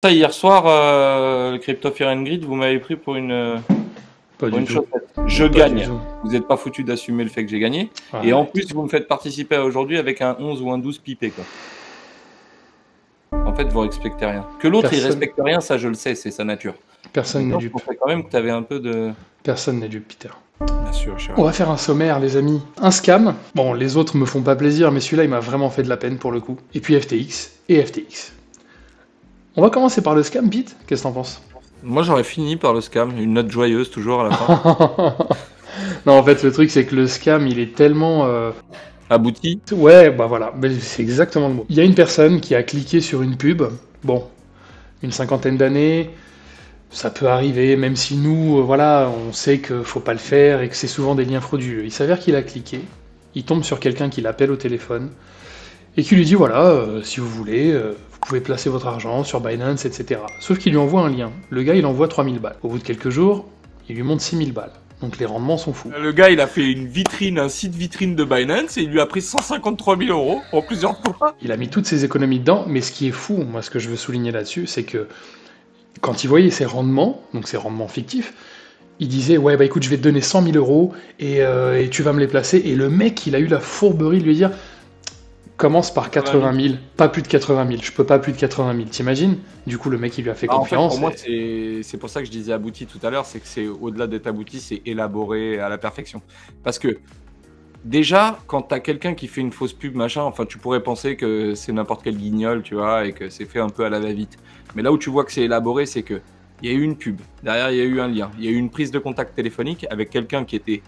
Ça, hier soir, le Crypto Fear and Greed, vous m'avez pris pour une chaussette. Je gagne. Vous n'êtes pas foutu d'assumer le fait que j'ai gagné. Et en plus, vous me faites participer aujourd'hui avec un 11 ou un 12 pipé, quoi. En fait, vous respectez rien. Que l'autre, il respecte rien, ça, je le sais, c'est sa nature. Personne n'est dupe. Je pensais quand même que tu avais un peu de... Personne n'est dupe, Peter. Bien sûr, cher. On va faire un sommaire, les amis. Un scam. Bon, les autres me font pas plaisir, mais celui-là, il m'a vraiment fait de la peine pour le coup. Et puis FTX et FTX. On va commencer par le scam, Pete. Qu'est-ce que t'en penses? Moi, j'aurais fini par le scam. Une note joyeuse, toujours, à la fin. Non, en fait, le truc, c'est que le scam, il est tellement... Abouti. Ouais, bah voilà, c'est exactement le mot. Il y a une personne qui a cliqué sur une pub. Bon, une cinquantaine d'années, ça peut arriver, même si nous, voilà, on sait qu'il faut pas le faire et que c'est souvent des liens frauduleux. Il s'avère qu'il a cliqué, il tombe sur quelqu'un qui l'appelle au téléphone et qui lui dit voilà, si vous voulez, vous pouvez placer votre argent sur Binance, etc. Sauf qu'il lui envoie un lien. Le gars, il envoie 3000 balles. Au bout de quelques jours, il lui montre 6000 balles. Donc les rendements sont fous. Le gars, il a fait une vitrine, un site vitrine de Binance et il lui a pris 153 000 € en plusieurs fois. Il a mis toutes ses économies dedans, mais ce qui est fou, moi ce que je veux souligner là-dessus, c'est que quand il voyait ses rendements, donc ses rendements fictifs, il disait ouais bah écoute je vais te donner 100 000 € et tu vas me les placer. Et le mec, il a eu la fourberie de lui dire commence par 80 000, pas plus de 80 000, je peux pas plus de 80 000, t'imagines? Du coup le mec il lui a fait confiance. En fait, pour moi c'est pour ça que je disais abouti tout à l'heure, c'est que c'est au-delà d'être abouti, c'est élaboré à la perfection. Parce que déjà, quand t'as quelqu'un qui fait une fausse pub, machin, enfin tu pourrais penser que c'est n'importe quel guignol, tu vois, et que c'est fait un peu à la va-vite. Mais là où tu vois que c'est élaboré, c'est que il y a eu une pub, derrière il y a eu un lien, il y a eu une prise de contact téléphonique avec quelqu'un qui était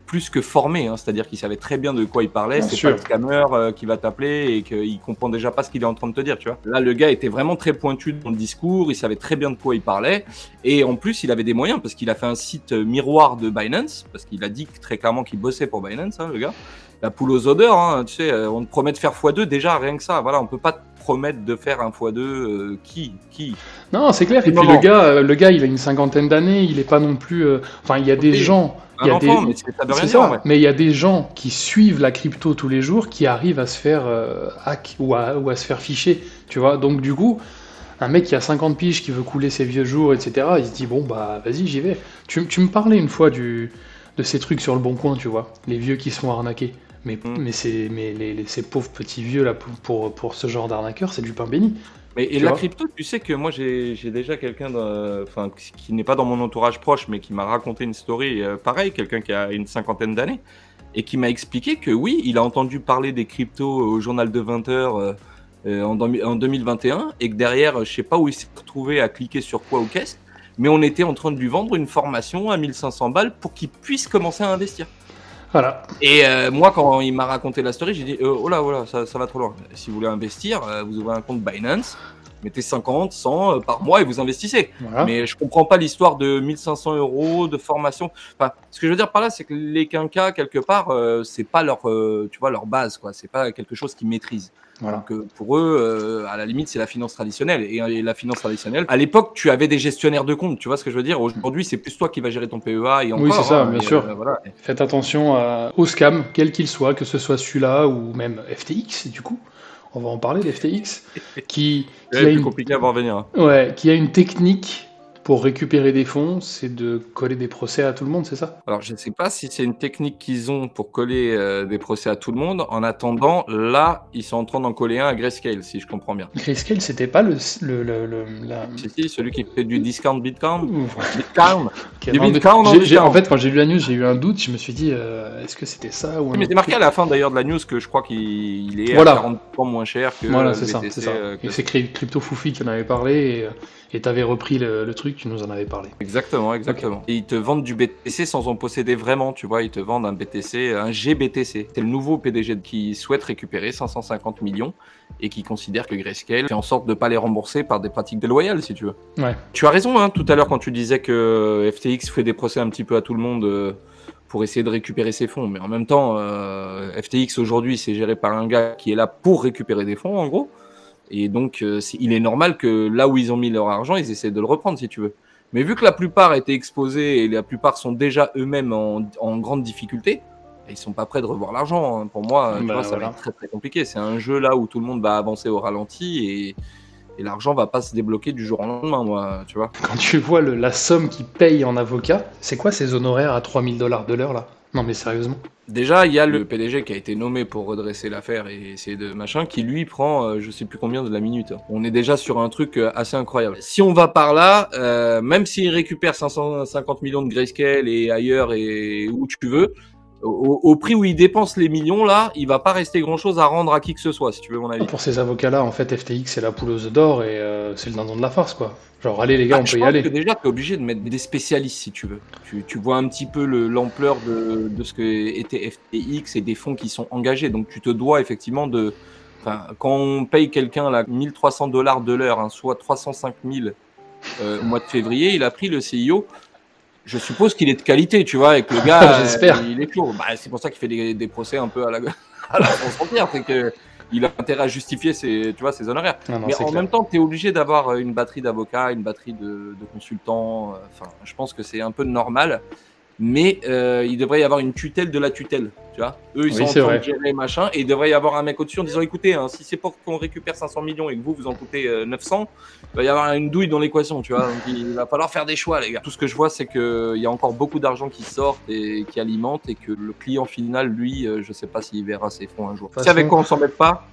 plus que formé, hein, c'est-à-dire qu'il savait très bien de quoi il parlait, c'est pas le scammer qui va t'appeler et qu'il comprend déjà pas ce qu'il est en train de te dire, tu vois. Là, le gars était vraiment très pointu dans le discours, il savait très bien de quoi il parlait, et en plus, il avait des moyens, parce qu'il a fait un site miroir de Binance, parce qu'il a dit très clairement qu'il bossait pour Binance, hein, le gars. La poule aux odeurs, hein, tu sais, on te promet de faire x2, déjà, rien que ça, voilà, on peut pas te promettre de faire un x2, qui Non, c'est clair, et puis le gars, il a une cinquantaine d'années, il est pas non plus... Enfin, il y a des gens... Mais il y a des gens qui suivent la crypto tous les jours qui arrivent à se faire hack ou à se faire ficher, tu vois. Donc du coup, un mec qui a 50 piges qui veut couler ses vieux jours, etc., il se dit bon bah vas-y j'y vais. Tu me parlais une fois de ces trucs sur le bon coin, tu vois, les vieux qui se font arnaquer. Mais ces pauvres petits vieux là pour ce genre d'arnaqueur, c'est du pain béni. Et la crypto, tu sais que moi j'ai déjà quelqu'un qui n'est pas dans mon entourage proche, mais qui m'a raconté une story pareil, quelqu'un qui a une cinquantaine d'années, et qui m'a expliqué que oui, il a entendu parler des cryptos au journal de 20h en 2021, et que derrière, je sais pas où il s'est retrouvé à cliquer sur quoi ou qu'est-ce, mais on était en train de lui vendre une formation à 1500 balles pour qu'il puisse commencer à investir. Voilà. Et moi, quand il m'a raconté la story, j'ai dit oh là, ça va trop loin. Si vous voulez investir, vous ouvrez un compte Binance, mettez 50, 100 par mois et vous investissez. Voilà. Mais je comprends pas l'histoire de 1500 € de formation. Enfin, ce que je veux dire par là, c'est que les quinquas, quelque part, c'est pas leur, tu vois, leur base, quoi. C'est pas quelque chose qu'ils maîtrisent. Voilà. Donc pour eux, à la limite, c'est la finance traditionnelle. Et la finance traditionnelle, à l'époque, tu avais des gestionnaires de compte, tu vois ce que je veux dire. Aujourd'hui, c'est plus toi qui vas gérer ton PEA et encore. Oui, c'est ça, bien sûr. Voilà. Faites attention au scam, quel qu'il soit, que ce soit celui-là ou même FTX, du coup. On va en parler d'FTX, qui compliqué à voir venir. Ouais, qui a une technique pour récupérer des fonds, c'est de coller des procès à tout le monde, c'est ça? Alors, je ne sais pas si c'est une technique qu'ils ont pour coller des procès à tout le monde. En attendant, là, ils sont en train d'en coller un à Grayscale, si je comprends bien. Grayscale, c'était pas Si, celui qui fait du discount Bitcoin. En fait, quand j'ai lu la news, j'ai eu un doute. Je me suis dit, est-ce que c'était ça ou mais c'est marqué à la fin d'ailleurs de la news que je crois qu'il est à 40% moins cher que voilà, c'est ça. Et c'est Crypto Foufi qui en avait parlé et t'avais repris le truc, tu nous en avais parlé. Exactement. Okay. Et ils te vendent du BTC sans en posséder vraiment, tu vois. Ils te vendent un BTC, un GBTC. C'est le nouveau PDG qui souhaite récupérer 550 millions et qui considère que Grayscale fait en sorte de ne pas les rembourser par des pratiques déloyales, si tu veux. Ouais. Tu as raison, hein, tout à l'heure quand tu disais que FTX fait des procès un petit peu à tout le monde pour essayer de récupérer ses fonds. Mais en même temps, FTX aujourd'hui, c'est géré par un gars qui est là pour récupérer des fonds, en gros. Et donc, il est normal que là où ils ont mis leur argent, ils essaient de le reprendre, si tu veux. Mais vu que la plupart étaient exposés et la plupart sont déjà eux-mêmes en grande difficulté, ils sont pas prêts de revoir l'argent. Hein. Pour moi, tu vois, ça va être très très compliqué. C'est un jeu là où tout le monde va avancer au ralenti et Et l'argent va pas se débloquer du jour au lendemain, moi, tu vois. Quand tu vois la somme qu'il paye en avocat, c'est quoi ces honoraires à 3000 $ de l'heure là? Non mais sérieusement. Déjà, il y a le PDG qui a été nommé pour redresser l'affaire et essayer de machin, qui lui prend je sais plus combien de la minute. On est déjà sur un truc assez incroyable. Si on va par là, même s'il récupère 550 millions de grayscale et ailleurs et où tu veux, au prix où il dépense les millions là, il va pas rester grand chose à rendre à qui que ce soit, si tu veux mon avis. Pour ces avocats-là, en fait, FTX c'est la poule aux œufs d'or et c'est le dindon de la farce, quoi. Genre, allez les gars, on peut y aller. Je pense que déjà, tu es obligé de mettre des spécialistes si tu veux. Tu vois un petit peu l'ampleur de ce que était FTX et des fonds qui sont engagés. Donc, tu te dois effectivement de. Enfin, quand on paye quelqu'un là 1300 $ de l'heure, hein, soit 305 000 au mois de février, il a pris le CIO. Je suppose qu'il est de qualité, tu vois, et que le gars, j'espère. Il est chaud. Bah, c'est pour ça qu'il fait des procès un peu à la France entière. C'est que. Il a intérêt à justifier ses honoraires. Non, mais en même temps, tu es obligé d'avoir une batterie d'avocats, une batterie de consultants. Enfin, je pense que c'est un peu normal. Mais il devrait y avoir une tutelle de la tutelle. Tu vois, eux, ils sont en train de gérer machin. Et il devrait y avoir un mec au-dessus en disant écoutez, hein, si c'est pour qu'on récupère 500 millions et que vous en coûtez 900, il va y avoir une douille dans l'équation. Tu vois, donc il va falloir faire des choix, les gars. Tout ce que je vois, c'est qu'il y a encore beaucoup d'argent qui sortent et qui alimente et que le client final, lui, je sais pas s'il verra ses fonds un jour. Tu sais avec quoi on s'embête pas?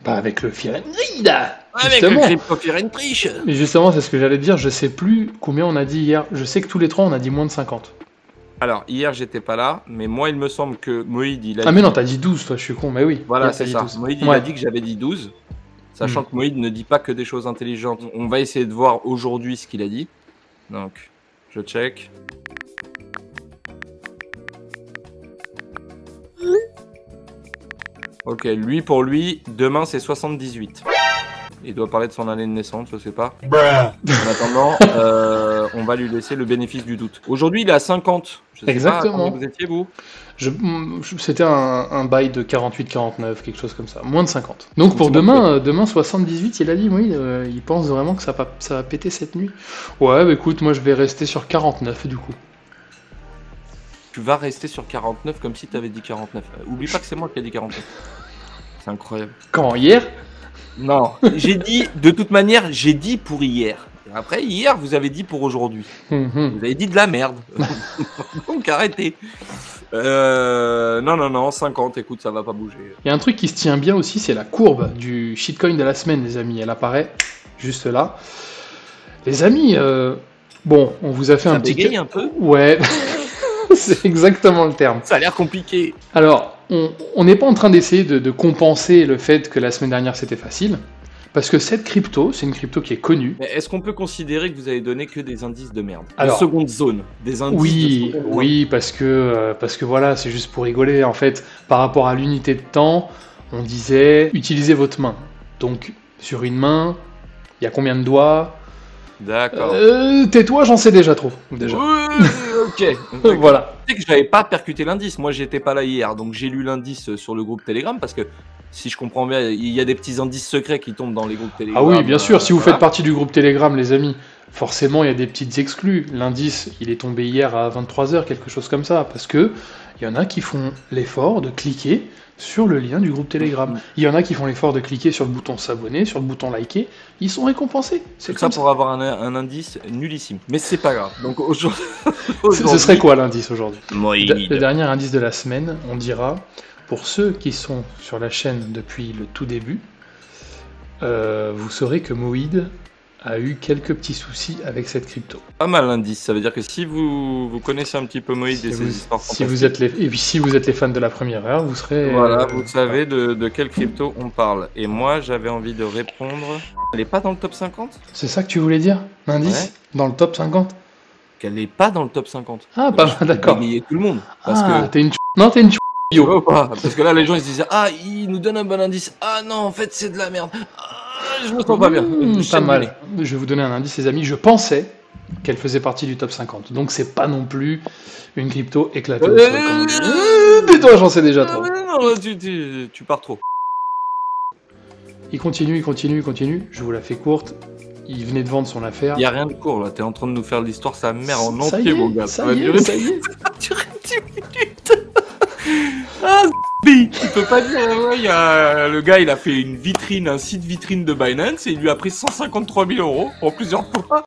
Bah avec le Fear and Greed. Avec le crypto Fear and Triche. Mais justement, c'est ce que j'allais te dire. Je sais plus combien on a dit hier. Je sais que tous les trois, on a dit moins de 50. Alors, hier, j'étais pas là, mais moi, il me semble que Moïd, il a dit... mais non, t'as dit 12, toi, je suis con, mais oui. Voilà, c'est ça. Moïd, il a dit que j'avais dit 12, sachant que Moïd ne dit pas que des choses intelligentes. On va essayer de voir aujourd'hui ce qu'il a dit. Donc, je check. Ok, lui, pour lui, demain, c'est 78. Il doit parler de son année de naissance, je sais pas. En attendant, on va lui laisser le bénéfice du doute. Aujourd'hui, il est à 50. Je sais exactement. Pas, comment vous étiez, vous? C'était un bail de 48-49, quelque chose comme ça. Moins de 50. Donc pour demain, 78, il a dit, oui, il pense vraiment que ça va péter cette nuit. Ouais, bah écoute, moi je vais rester sur 49 du coup. Tu vas rester sur 49 comme si tu avais dit 49. Oublie pas que c'est moi qui ai dit 49. C'est incroyable. Quand, hier? Non, j'ai dit, de toute manière, j'ai dit pour hier. Après, hier, vous avez dit pour aujourd'hui. Vous avez dit de la merde. Donc arrêtez. Non, 50, écoute, ça va pas bouger. Il y a un truc qui se tient bien aussi, c'est la courbe du shitcoin de la semaine, les amis. Elle apparaît juste là. Les amis, bon, on vous a fait un petit... Ça bégaye un peu? Ouais, c'est exactement le terme. Ça a l'air compliqué. Alors, on n'est pas en train d'essayer de compenser le fait que la semaine dernière c'était facile, parce que cette crypto, c'est une crypto qui est connue. Mais est-ce qu'on peut considérer que vous avez donné que des indices de merde? Alors, de seconde zone, des indices oui, de oui, parce que voilà, c'est juste pour rigoler. En fait, par rapport à l'unité de temps, on disait utilisez votre main. Donc, sur une main, il y a combien de doigts? D'accord. Tais-toi, j'en sais déjà trop. Déjà. Ok. Voilà. Tu sais que je n'avais pas percuté l'indice. Moi, j'étais pas là hier, donc j'ai lu l'indice sur le groupe Telegram parce que si je comprends bien, il y a des petits indices secrets qui tombent dans les groupes Telegram. Ah oui, bien sûr. Si vous faites partie du groupe Telegram, les amis, forcément, il y a des petites exclus. L'indice, il est tombé hier à 23h, quelque chose comme ça, parce que il y en a qui font l'effort de cliquer sur le lien du groupe Telegram. Il y en a qui font l'effort de cliquer sur le bouton s'abonner, sur le bouton liker. Ils sont récompensés. C'est ça pour avoir un indice nullissime. Mais c'est pas grave. Donc aujourd'hui, ce serait quoi l'indice aujourd'hui? Le dernier indice de la semaine, on dira, pour ceux qui sont sur la chaîne depuis le tout début, vous saurez que Moïd a eu quelques petits soucis avec cette crypto. Pas mal l'indice, ça veut dire que si vous connaissez un petit peu Moïd et ses histoires fantastiques... Et puis si vous êtes les fans de la première heure, vous serez... Voilà, vous savez de quelle crypto on parle. Et moi, j'avais envie de répondre... Elle est pas dans le top 50? C'est ça que tu voulais dire? L'indice dans le top 50? Qu'elle est pas dans le top 50. Ah, pas d'accord. Tout le monde. Parce que... t'es une Non, t'es une yo. Parce que là, les gens, ils se disaient, ah, il nous donne un bon indice. Ah non, en fait, c'est de la merde. Je me sens pas bien. Pas mal. Je vais vous donner un indice, les amis. Je pensais qu'elle faisait partie du top 50. Donc c'est pas non plus une crypto éclatée. Tais-toi, j'en sais déjà trop. Non, tu pars trop. Il continue. Je vous la fais courte. Il venait de vendre son affaire. Il y a rien de court là. T'es en train de nous faire l'histoire sa mère en entier, mon gars. Ça va durer 10 minutes. Ah, Tu peux pas dire, ouais, le gars, il a fait une vitrine, un site vitrine de Binance et il lui a pris 153 000 € en plusieurs fois.